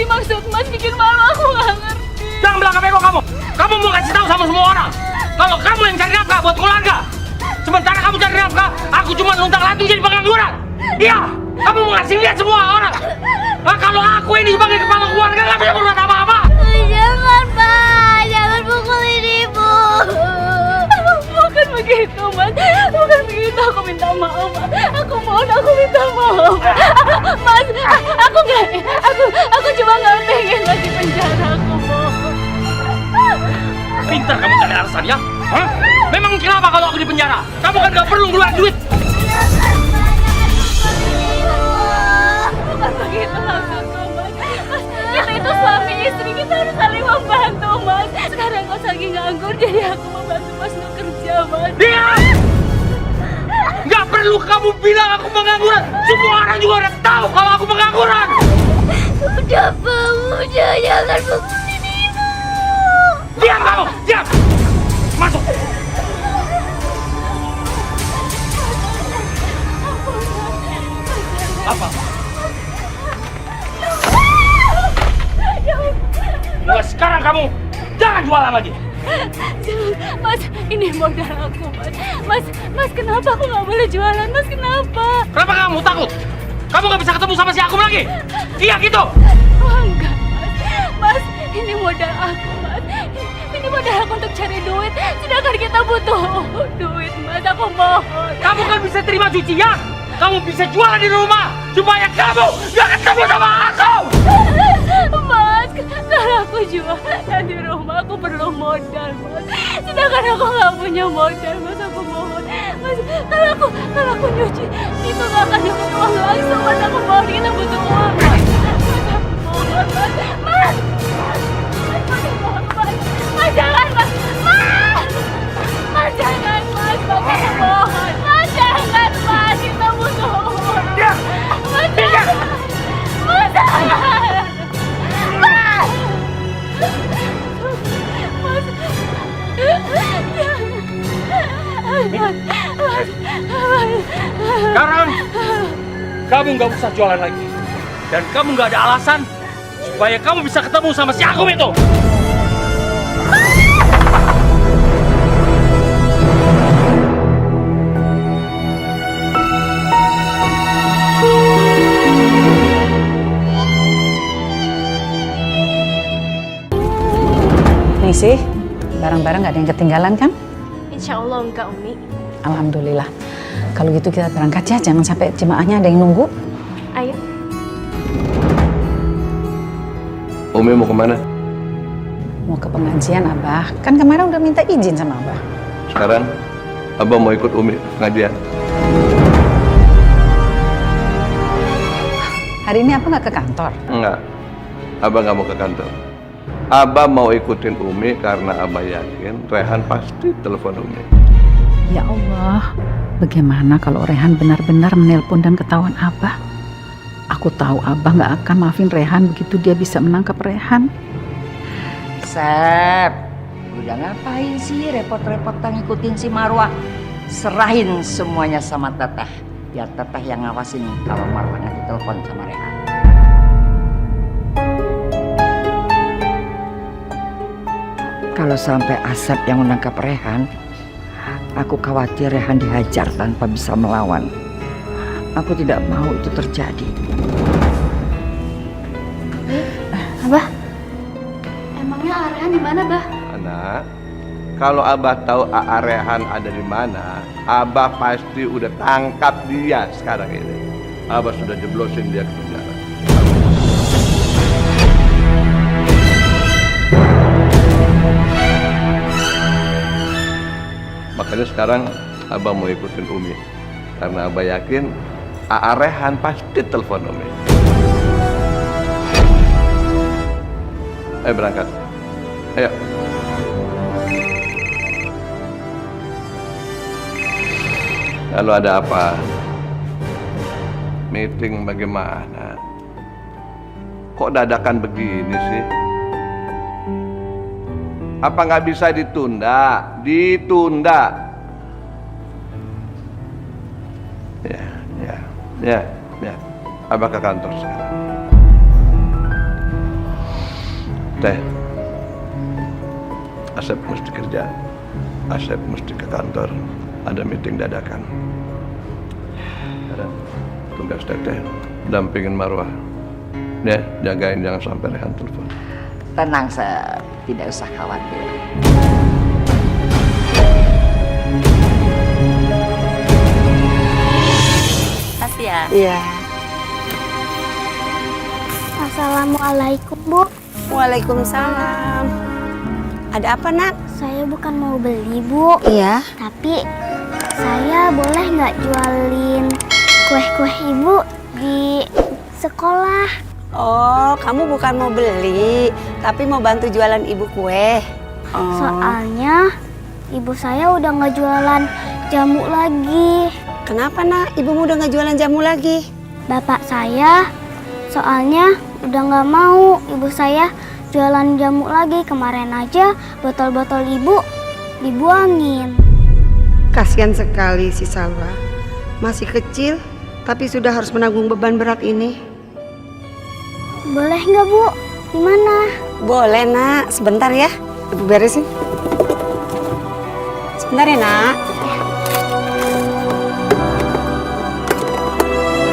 sih maksud Mas bikin malu? Aku nggak ngerti. Jangan bilang bego kamu. Kamu mau kasih tahu sama semua orang kalau kamu yang cari nafkah buat keluarga. Sementara kamu cari nafkah, aku cuma luntang-lantung jadi pengangguran. Iya, kamu mau ngasih lihat semua orang. Nah, kalau aku ini sebagai kepala keluarga nggak bisa berbuat apa-apa. Jangan, Pak. Jangan pukulin Ibu. Bukan begitu, Mas. Bukan begitu. Aku minta maaf, Mas. Aku mohon, aku minta maaf. Mas, aku nggak. Aku cuma nggak pengen Mas di penjara. Aku mohon. Pintar kamu cari alasan ya? Hah? Memang kenapa kalau aku di penjara? Kamu kan nggak perlu keluar duit. Bukan begitu maksudku, Mas. Mas, kita itu suami istri, kita harus saling membantu, Mas. Sekarang Mas lagi nganggur, jadi aku membantu Mas untuk kerja, Mas. Diam! Nggak perlu kamu bilang aku pengangguran. Semua orang juga udah tahu kalau aku pengangguran. Udah, Pak. Udah, jangan pukulin Ibu. Diam kamu! Diam! Masuk! Apa? Mulai sekarang kamu jangan jualan lagi. Mas, ini modal aku, Mas. Mas, kenapa aku nggak boleh jualan? Mas, kenapa? Kenapa kamu takut? Kamu nggak bisa ketemu sama si Akum lagi? Iya gitu. Oh, enggak, Mas. Mas, ini modal aku, Mas. Ini modal aku untuk cari duit. Sedangkan kita butuh duit, Mas. Aku mohon. Kamu kan bisa terima cucian. Kamu bisa jualan di rumah supaya kamu nggak ketemu sama aku. Mas, kalau aku jualan di rumah, aku perlu modal, Mas. Sedangkan aku nggak punya modal, Mas. Aku mohon, Mas. Kalau aku nyuci, itu nggak akan dapat uang langsung, Mas. Aku mohon, kita butuh uang, Mas. Mas, aku mohon, Mas. Mas, aku mohon, Mas. Mas, jangan, Mas. Mas, Mas, jangan, Mas. Mas, aku mohon. Mas, jangan, Mas. Kita butuh uang. Mas, jangan. Mas, jangan. Sekarang kamu nggak usah jualan lagi. Dan kamu nggak ada alasan supaya kamu bisa ketemu sama si Akum itu. Nih sih, barang-barang nggak ada yang ketinggalan kan? Insya Allah enggak, Umi. Alhamdulillah. Kalau gitu kita berangkat ya, jangan sampai jemaahnya ada yang nunggu. Ayo. Umi mau kemana? Mau ke pengajian, Abah. Kan kemarin udah minta izin sama Abah. Sekarang Abah mau ikut Umi pengajian. Hari ini Abah nggak ke kantor? Enggak, Abah nggak mau ke kantor. Abah mau ikutin Umi karena Abah yakin Rehan pasti telepon Umi. Ya Allah, bagaimana kalau Rehan benar-benar menelpon dan ketahuan Abah? Aku tahu Abah nggak akan maafin Rehan begitu dia bisa menangkap Rehan. Sep, udah ngapain sih repot-repot ngikutin si Marwah? Serahin semuanya sama Teteh, biar Teteh yang ngawasin kalau Marwahnya ditelepon sama Rehan. Kalau sampai Asep yang menangkap Rehan, aku khawatir Rehan dihajar tanpa bisa melawan. Aku tidak mau itu terjadi. Abah, emangnya Rehan di mana, Bah? Anak, kalau Abah tahu Aa Rehan ada di mana, Abah pasti udah tangkap dia sekarang ini. Abah sudah jeblosin dia ke penjara. Makanya sekarang Abah mau ikutin Umi karena Abah yakin Aa Rehan pasti telepon Umi. Ayo berangkat. Ayo. Lalu ada apa? Meeting bagaimana? Kok dadakan begini sih? Apa nggak bisa ditunda? Ditunda. Ya. Abah ke kantor sekarang. Teh, Asep mesti kerja. Asep mesti ke kantor. Ada meeting dadakan. Ada tugas Teteh, dampingin Marwah. Ya, jagain jangan sampai Rehan telepon. Tenang, saya tidak usah khawatir. Kasih ya. Iya. Assalamualaikum, Bu. Waalaikumsalam. Ada apa, Nak? Saya bukan mau beli, Bu. Iya. Tapi saya boleh nggak jualin kue-kue Ibu di sekolah? Oh, kamu bukan mau beli, tapi mau bantu jualan ibu kue. Oh. Soalnya ibu saya udah nggak jualan jamu lagi. Kenapa, Nak? Ibumu udah nggak jualan jamu lagi? Bapak saya soalnya udah nggak mau ibu saya jualan jamu lagi. Kemarin aja botol-botol ibu dibuangin. Kasihan sekali si Salwa. Masih kecil, tapi sudah harus menanggung beban berat ini. Boleh nggak, Bu? Gimana? Boleh, Nak. Sebentar ya. Ibu beresin. Sebentar ya, Nak.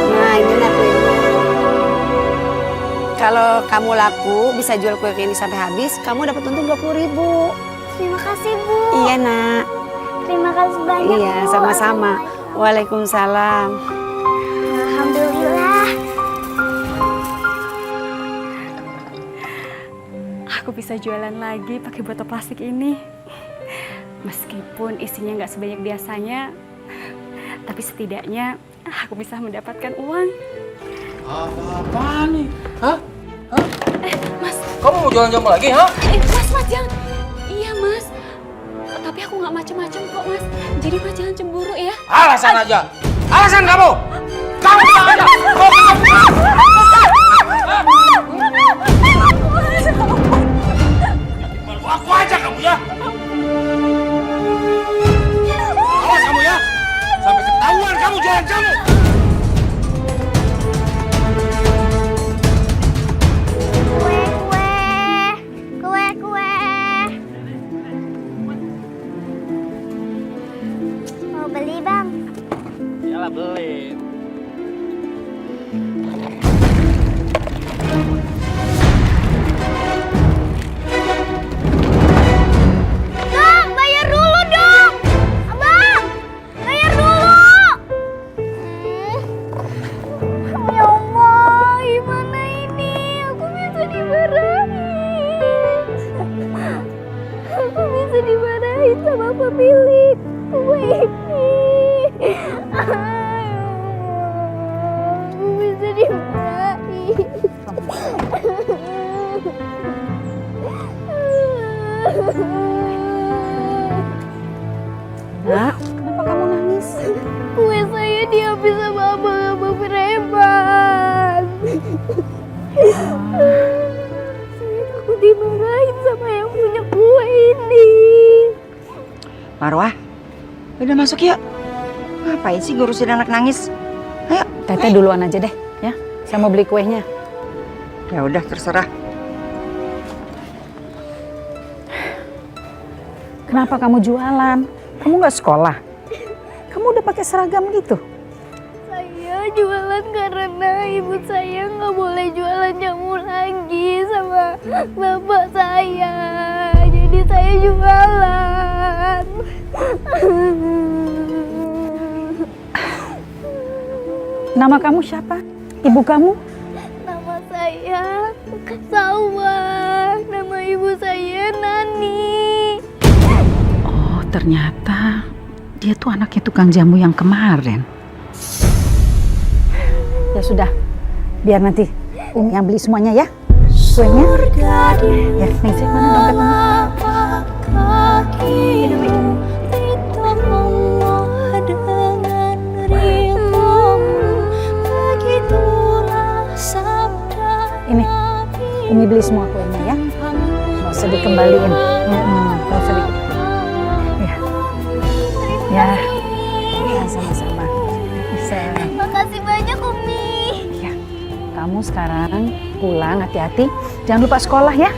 Nah, ini Nak kuenya. Kalau kamu laku, bisa jual kue ini sampai habis, kamu dapat untung 20.000. Terima kasih, Bu. Iya, Nak. Terima kasih banyak, Iya, Bu. sama-sama. Waalaikumsalam. Alhamdulillah. Aku bisa jualan lagi pakai botol plastik ini. Meskipun isinya nggak sebanyak biasanya, tapi setidaknya aku bisa mendapatkan uang. Apa-apaan nih? Hah? Mas. Kamu mau jualan jamu lagi, ha? Mas, jangan. Iya, Mas. Tapi aku nggak macem-macem kok, Mas. Jadi Mas jangan cemburu ya. Alasan aja. Alasan kamu. Kamu bilang aja. Aku aja kamu ya. Awas kamu ya. Sampai ketahuan kamu jualan jamu. Kue. Mau beli, Bang? Yalah beli. Bang, bayar dulu dong. Abang, bayar dulu. Ya Allah, gimana ini? Aku bisa dimarahin. Aku bisa dimarahin sama pemilik kue ini. Aku bisa dimarahin. Nak, kenapa kamu nangis? Kue saya diambil sama abang-abang preman. Saya takut dimarahin sama yang punya kue ini. Marwah, udah masuk yuk. Ngapain sih ngurusin anak nangis? Ayo. Teteh duluan aja deh, ya. Saya mau beli kuenya. Ya udah, terserah. Kenapa kamu jualan? Kamu nggak sekolah? Kamu udah pakai seragam gitu? Saya jualan karena ibu saya nggak boleh jualan jamu lagi sama bapak saya. Jadi saya jualan. Nama kamu siapa? Ibu kamu? Nama saya Salwa. Nama ibu saya Nani. Oh, ternyata dia tuh anaknya tukang jamu yang kemarin. Ya sudah, biar nanti Umi yang beli semuanya ya. Kuenya. Ya, nih sih mana dompetnya? Ini, Umi beli semua kuenya ya. Nggak usah dikembaliin. Nggak usah dikembaliin. Ya, sama-sama. Bisa. Makasih banyak, Umi. Ya, kamu sekarang pulang hati-hati. Jangan lupa sekolah ya.